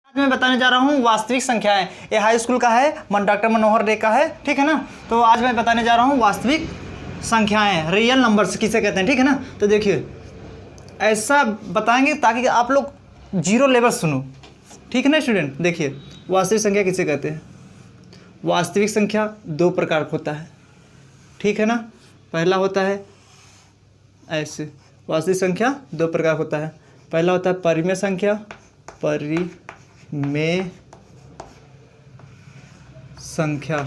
आज मैं बताने जा रहा हूँ वास्तविक संख्याएं। ये हाई स्कूल का है, डॉक्टर मनोहर डे का है, ठीक है ना। तो आज मैं बताने जा रहा हूँ वास्तविक संख्याएं, रियल नंबर्स किसे कहते हैं, ठीक है ना। तो देखिए ऐसा बताएंगे ताकि आप लोग जीरो लेवल सुनो, ठीक है ना स्टूडेंट। देखिए वास्तविक संख्या किसे कहते हैं। वास्तविक संख्या दो प्रकार का होता है, ठीक है ना। पहला होता है ऐसे, वास्तविक संख्या दो प्रकार का होता है। पहला होता है परिमेय संख्या, परिमेय संख्या,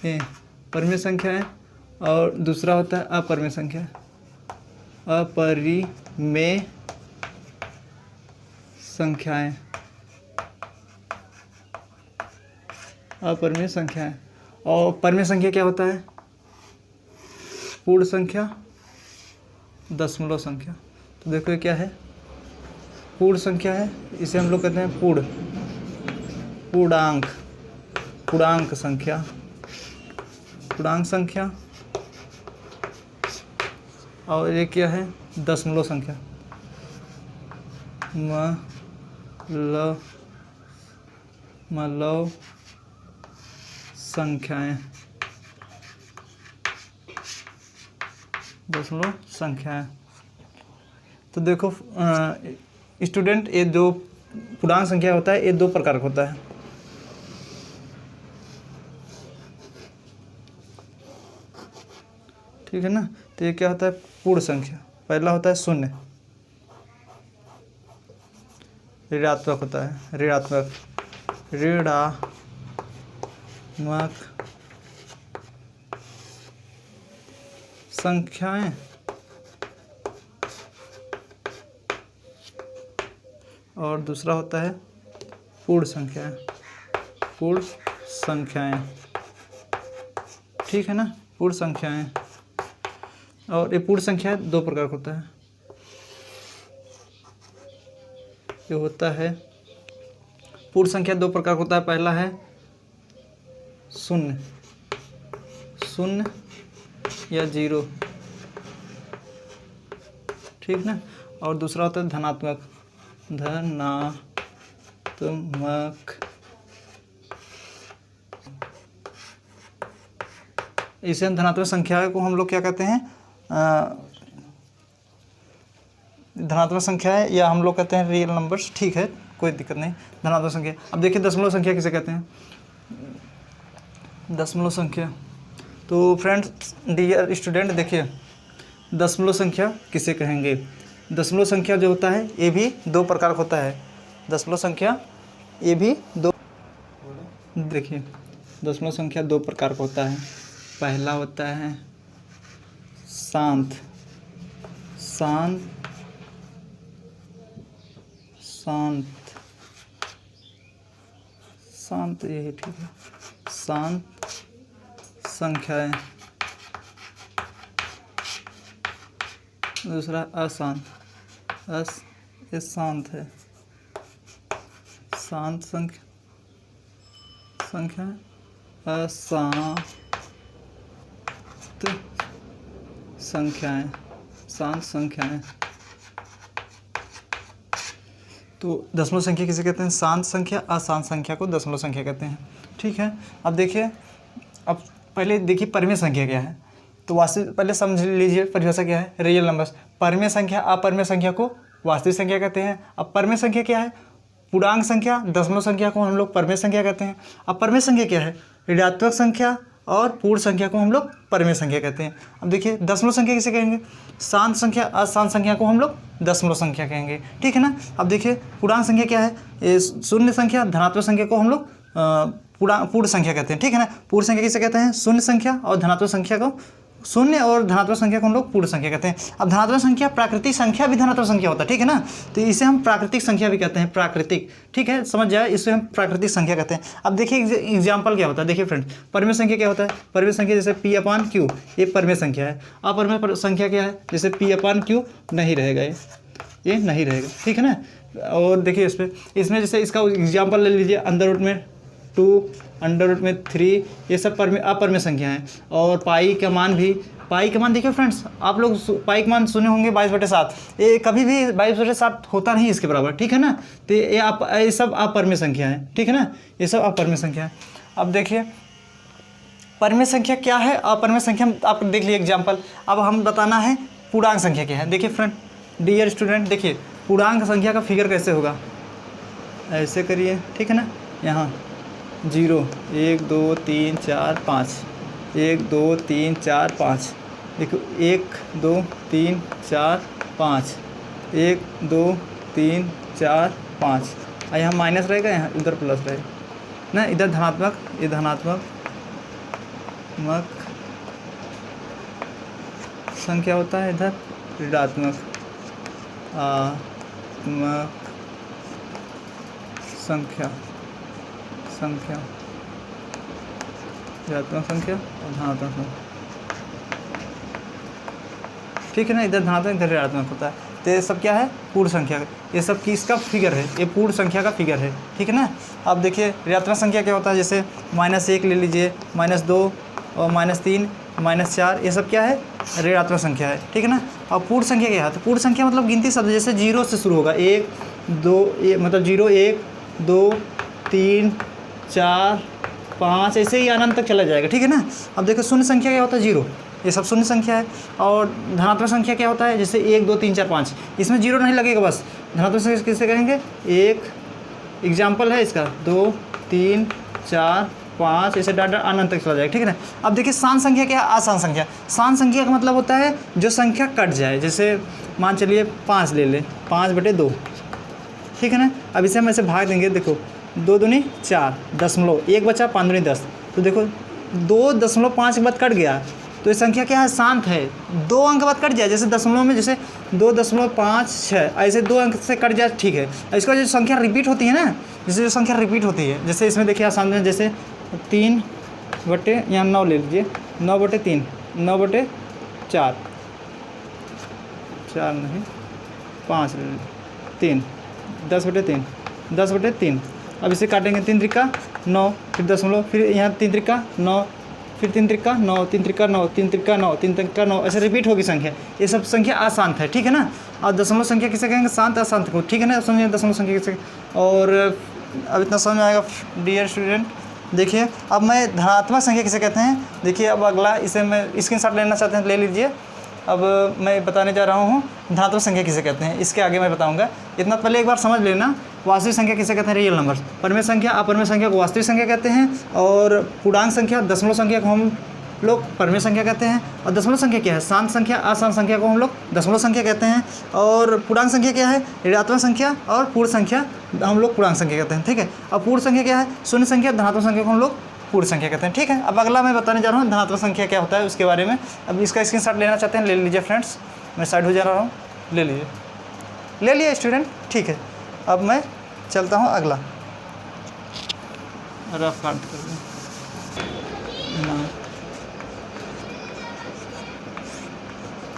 ये परिमेय संख्या है। और दूसरा होता है अपरिमेय संख्या, अपरिमेय संख्याएं, अपरिमेय संख्याएं। और परिमेय संख्या क्या होता है, पूर्ण संख्या, दशमलव संख्या। तो देखो ये क्या है, पूर्ण संख्या है, इसे हम लोग कहते हैं पूर्णांक, पूर्णांक संख्या, पूर्णांक संख्या। और ये क्या है, दशमलव संख्या, मतलब संख्याएं, दशमलव संख्याएं। तो देखो स्टूडेंट, ये दो पूर्णांक संख्या होता है, ये दो प्रकार का होता है। ठीक है ना। तो ये क्या होता है, पूर्ण संख्या। पहला होता है शून्य, ऋणात्मक होता है, ऋणात्मक, ऋणात्मक संख्याएं। और दूसरा होता है पूर्ण संख्याएं, पूर्ण संख्याएं, ठीक है ना, पूर्ण संख्याएं। और ये पूर्ण संख्या दो प्रकार का होता है। ये होता है पूर्ण संख्या दो प्रकार का होता है। पहला है शून्य, शून्य या जीरो, ठीक ना। और दूसरा होता है धनात्मक, धनात्मक। इसे धनात्मक संख्या को हम लोग क्या कहते हैं, धनात्मक संख्या है, या हम लोग कहते हैं रियल नंबर्स, ठीक है, कोई दिक्कत नहीं। धनात्मक संख्या। अब देखिए दशमलव संख्या किसे कहते हैं, दशमलव संख्या। तो फ्रेंड्स, डियर स्टूडेंट, देखिए दशमलव संख्या किसे कहेंगे। दशमलव संख्या जो होता है ये भी दो प्रकार का होता है। दशमलव संख्या ये भी दो, देखिए दशमलव संख्या दो प्रकार का होता है। पहला होता है शांत, शांत, शांत, शांत, यही ठीक है, शांत संख्याएं। दूसरा अशांत, ये शांत है, शांत संख्या, अशांत संख्याएं, शांत संख्याएं। तो दशमलव संख्या किसे कहते हैं, शांत संख्या, अशांत संख्या को दशमलव संख्या कहते हैं, ठीक है। अब देखिए, अब पहले देखिए परिमेय संख्या क्या है। तो वास्तविक, पहले समझ लीजिए परिभाषा क्या है, रियल नंबर्स। परिमेय संख्या, अपरिमेय संख्या को वास्तविक संख्या कहते हैं। अब परिमेय संख्या क्या है, पूर्णांक संख्या, दशमलव संख्या को हम लोग परिमेय संख्या कहते हैं। अब परिमेय संख्या क्या है, ऋणात्मक संख्या और पूर्ण संख्या को हम लोग परिमेय संख्या कहते हैं। अब देखिए दशमलव संख्या किसे कहेंगे, शांत संख्या, अशांत संख्या को हम लोग दशमलव संख्या कहेंगे, ठीक है ना। अब देखिए पूर्णांक संख्या क्या है, ये शून्य संख्या, धनात्मक संख्या को हम लोग पूर्ण संख्या कहते हैं, ठीक है ना। पूर्ण संख्या किसे कहते हैं, शून्य संख्या, और धनात्मक संख्या को, शून्य और धनात्मक संख्या को हम लोग पूर्ण संख्या कहते हैं। अब धनात्मक संख्या, प्राकृतिक संख्या भी धनात्मक संख्या होता है, ठीक है ना। तो इसे हम प्राकृतिक संख्या भी कहते हैं, प्राकृतिक, ठीक है, समझ जाए, इसे हम प्राकृतिक संख्या कहते हैं। अब देखिए एग्जाम्पल क्या होता है, देखिए फ्रेंड्स, परिमेय संख्या क्या होता है, परिमेय संख्या जैसे P/Q, ये परिमेय संख्या है। अपरिमेय संख्या क्या है, जैसे P/Q नहीं रहेगा, ये नहीं रहेगा, ठीक है ना। और देखिए इसमें जैसे इसका एग्जाम्पल ले लीजिए, अंडर रूट में 2√3, ये सब अपरिमेय संख्या हैं। और पाई का मान देखिए फ्रेंड्स, आप लोग पाई का मान सुने होंगे 22/7, ये कभी भी 22/7 होता नहीं इसके बराबर, ठीक है ना। तो ये सब अपरिमेय संख्या है, ठीक है ना, ये सब अपरिमेय संख्या है। अब देखिए परिमेय संख्या क्या है, अपरिमेय संख्या आप देख लीजिए एग्जाम्पल। अब हम बताना है पूर्णांक संख्या क्या है। देखिए फ्रेंड, डियर स्टूडेंट, देखिए पूर्णांक संख्या का फिगर कैसे होगा, ऐसे करिए, ठीक है ना। यहाँ 0 1 2 3 4 5, 1 2 3 4 5, देखो 1 2 3 4 5, 1 2 3 4 5, और यहाँ माइनस रहेगा, यहाँ इधर प्लस रहेगा ना, इधर धनात्मक, ये धनात्मक संख्या होता है, इधर ऋणात्मक संख्या ऋणात्मक संख्या और धनात्मक संख्या, ठीक है ना। इधर धनात्मक, इधर ऋणात्मक होता है। तो ये सब क्या है, पूर्ण संख्या, ये सब किसका फिगर है, ये पूर्ण संख्या का फिगर है, ठीक है ना। अब देखिए ऋणात्मक संख्या क्या होता है, जैसे -1 ले लीजिए, -2 और -3 -4, ये सब क्या है, ऋणात्मक संख्या है, ठीक है ना। अब पूर्ण संख्या क्या है, तो पूर्ण संख्या मतलब गिनती शब्द, जैसे 0 से शुरू होगा, 1 2 मतलब 0 1 2 3 4 5, ऐसे ही अनंत तक चला जाएगा, ठीक है ना। अब देखो शून्य संख्या क्या होता है, 0, ये सब शून्य संख्या है। और धनात्मक संख्या क्या होता है, जैसे 1 2 3 4 5, इसमें 0 नहीं लगेगा, बस धनात्मक संख्या किससे कहेंगे, 1 एग्जाम्पल है इसका, 2 3 4 5, ऐसे डाटा अनंत तक चला जाएगा, ठीक है ना। अब देखिए शांत संख्या क्या है, आसान संख्या। शांत संख्या का मतलब होता है जो संख्या कट जाए, जैसे मान चलिए 5 ले ले, 5/2, ठीक है ना। अब इसे हम ऐसे भाग देंगे, देखो 2 दूनी 4, दशमलव 1 बचा, 5 दूनी 10, तो देखो 2.5 के बाद कट गया, तो ये संख्या क्या है, शांत है। 2 अंक बाद कट जाए, जैसे दशमलव में जैसे 2.56, ऐसे 2 अंक से कट जाए, ठीक है। इसका जो संख्या रिपीट होती है ना, जैसे जो संख्या रिपीट होती है, जैसे इसमें देखिए आसान में, जैसे 3 बटे यहाँ 9 ले लीजिए, 9/3, 9/4, 4 नहीं 5 ले लीजिए, 3, 10/3, 10/3। अब इसे काटेंगे, 3 त्रिका 9, फिर दशमलव, फिर यहाँ 3 त्रिका 9, फिर 3 त्रिका 9, 3 त्रिका 9, 3 त्रिका 9, 3 त्रिका 9, ऐसे रिपीट होगी संख्या। ये सब संख्या अशांत है, ठीक है ना। और दशमलव संख्या किसे कहेंगे, शांत अशांत को, ठीक है ना। समझिए दशमलव संख्या किसे, और अब इतना समझ में आएगा डियर स्टूडेंट। देखिए अब मैं धनात्मक संख्या किसे कहते हैं, देखिए अब अगला, इसे मैं स्क्रीनशॉट लेना चाहते हैं ले लीजिए। अब मैं बताने जा रहा हूँ धनात्मक संख्या किसे कहते हैं, इसके आगे मैं बताऊंगा। इतना पहले एक बार समझ लेना, वास्तविक संख्या किसे कहते हैं, रियल नंबर। परिमेय संख्या अपरिमेय संख्या को वास्तविक संख्या कहते हैं, और पूर्णांक संख्या दशमलव संख्या को हम लोग परिमेय संख्या कहते हैं। और दशमलव संख्या क्या है, शांत संख्या अशांत संख्या को हम लोग दशमलव संख्या कहते हैं। और पूर्णांक संख्या क्या है, ऋणात्मक संख्या, और पूर्ण संख्या हम लोग पूर्णांक संख्या कहते हैं, ठीक है। और पूर्ण संख्या क्या है, शून्य संख्या, धनात्मक संख्या को हम लोग पूर्ण संख्या कहते हैं, ठीक है। अब अगला मैं बताने जा रहा हूँ धनात्मक संख्या क्या होता है उसके बारे में। अब इसका स्क्रीनशॉट लेना चाहते हैं ले लीजिए फ्रेंड्स, मैं साइड हो जा रहा हूँ, ले लिए स्टूडेंट, ठीक है। अब मैं चलता हूँ अगला, रफ काट कर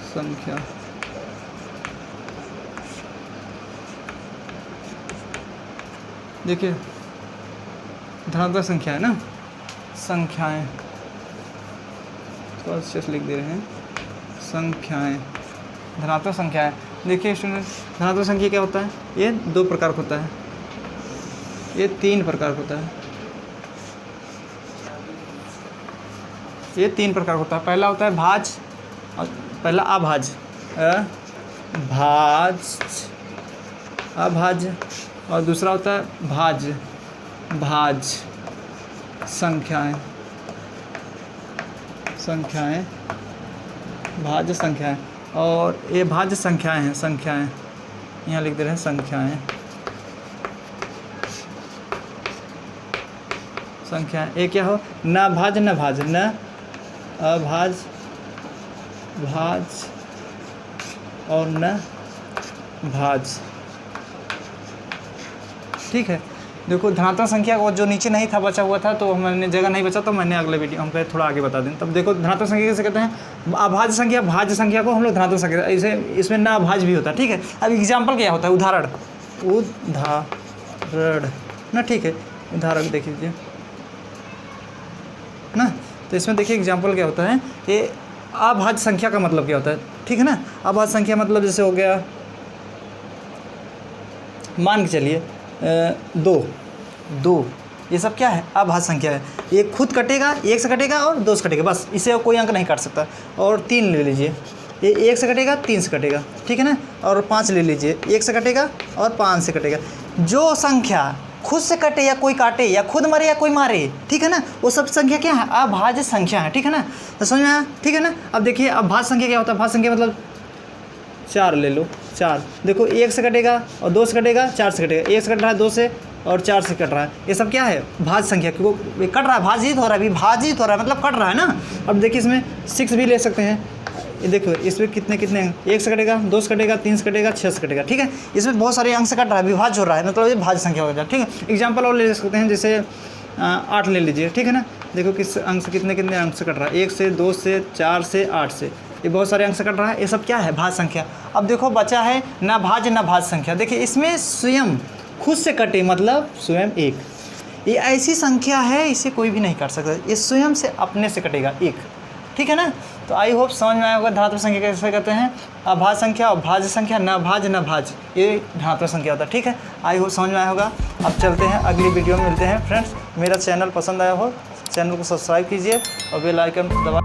संख्या, देखिए धनात्मक संख्या है ना, संख्याएं तो अच्छे से लिख दे रहे हैं, संख्याएं धनात्मक संख्याएं। देखिए स्टूडेंट, धनात्मक संख्या क्या होता है, ये 2 प्रकार का होता है, ये 3 प्रकार का होता है, ये 3 प्रकार का होता है। पहला होता है भाज, और पहला अभाज, अभाज, और दूसरा होता है भाज संख्याएं, भाज्य संख्याएं। और ये भाज्य संख्याएं हैं, संख्याएं यहाँ लिख दे रहे हैं, संख्याएं। ये क्या हो, न भाज न भाज, न अभाज, भाज और न भाज, ठीक है। देखो धनात्मक संख्या को जो नीचे नहीं था, बचा हुआ था, तो मैंने जगह नहीं बचा, तो मैंने अगले वीडियो हम पे थोड़ा आगे बता दें। तब देखो धनात्मक संख्या किसे कहते हैं, अभाज्य संख्या, भाज्य संख्या को हम लोग धनात्मक संख्या, इसे इसमें ना भाज्य भी होता है, ठीक है। अब एग्जाम्पल क्या होता है, उदाहरण ना, ठीक है। उदाहरण देख लीजिए, ना। तो इसमें देखिए एग्जाम्पल क्या होता है, ये अभाज्य संख्या का मतलब क्या होता है, ठीक है ना। अभाज्य संख्या मतलब जैसे हो गया, मान के चलिए 2, ये सब क्या है, अभाज्य संख्या है। ये खुद कटेगा, 1 से कटेगा और 2 से कटेगा, बस इसे कोई अंक नहीं काट सकता। और 3 ले लीजिए, ये 1 से कटेगा, 3 से कटेगा, ठीक है ना। और 5 ले लीजिए, 1 से कटेगा और 5 से कटेगा। जो संख्या खुद से कटे या कोई काटे, या खुद मरे या कोई मारे, ठीक है ना, वो सब संख्या क्या है, अभाज्य संख्या है, ठीक है ना। तो समझ में आया, ठीक है ना। अब देखिए अभाज्य संख्या क्या होता है, अभाज्य संख्या मतलब 4 ले लो, 4 देखो, 1 से कटेगा और 2 से कटेगा, 4 से कटेगा, 1 से कट रहा है, 2 से और 4 से कट रहा है, ये सब क्या है, भाज्य संख्या, क्योंकि कट रहा है, भाजित हो रहा है, विभाजित हो रहा है, मतलब कट रहा है ना। अब देखिए इसमें 6 भी ले सकते हैं, ये देखो इसमें कितने 1 से कटेगा, 2 से कटेगा, 3 से कटेगा, 6 से कटेगा, ठीक है। इसमें बहुत सारे अंक से कट रहा है, विभाज्य हो रहा है, मतलब ये भाज्य संख्या हो जाता है, ठीक है। एग्जाम्पल और ले सकते हैं, जैसे 8 ले लीजिए, ठीक है ना। देखो किस अंक से कितने अंक से कट रहा है, 1 से, 2 से, 4 से, 8 से, ये बहुत सारे अंक से कट रहा है, ये सब क्या है, भाज्य संख्या। अब देखो बचा है ना भाज्य ना भाज्य संख्या। देखिए इसमें स्वयं खुद से कटे मतलब स्वयं 1, ये ऐसी संख्या है, इसे कोई भी नहीं काट सकता, ये स्वयं से अपने से कटेगा 1, ठीक है ना। तो आई होप समझ में आया होगा धनात्मक संख्या कैसे कहते हैं, अभाज्य संख्या और भाज्य संख्या, न भाज्य न भाज्य, ये धनात्मक संख्या होता है, ठीक है। आई होप समझ में आया होगा। अब चलते हैं अगली वीडियो में मिलते हैं फ्रेंड्स। मेरा चैनल पसंद आया हो, चैनल को सब्सक्राइब कीजिए और बेल आइकन दबा